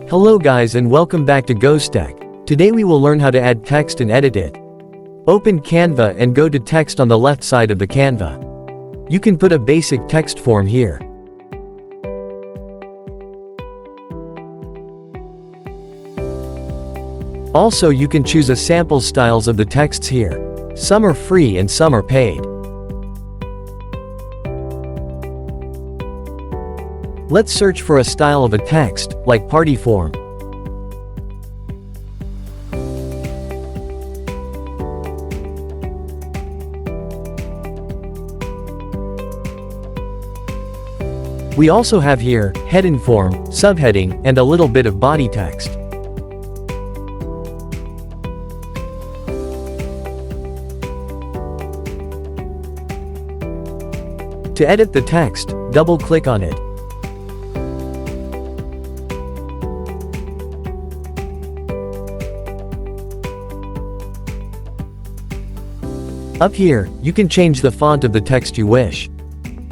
Hello guys and welcome back to GosTech. Today we will learn how to add text and edit it. Open Canva and go to text on the left side of the Canva. You can put a basic text form here. Also you can choose a sample styles of the texts here. Some are free and some are paid. Let's search for a style of a text, like party form. We also have here, heading form, subheading, and a little bit of body text. To edit the text, double-click on it. Up here, you can change the font of the text you wish.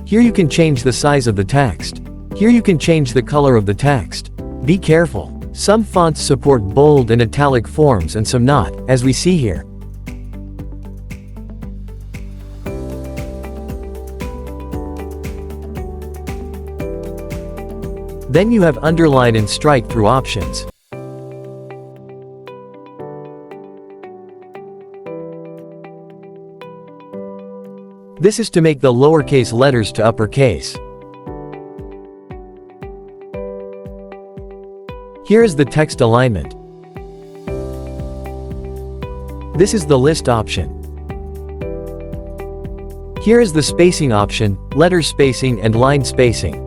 Here you can change the size of the text. Here you can change the color of the text. Be careful. Some fonts support bold and italic forms and some not, as we see here. Then you have underline and strike through options. This is to make the lowercase letters to uppercase. Here is the text alignment. This is the list option. Here is the spacing option, letter spacing and line spacing.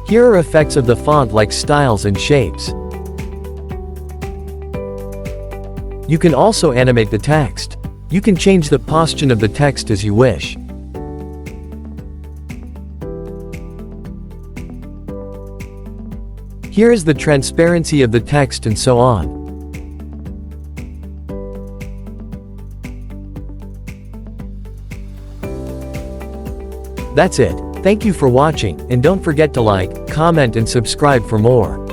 Here are effects of the font like styles and shapes. You can also animate the text. You can change the position of the text as you wish. Here is the transparency of the text and so on. That's it. Thank you for watching, and don't forget to like, comment and subscribe for more.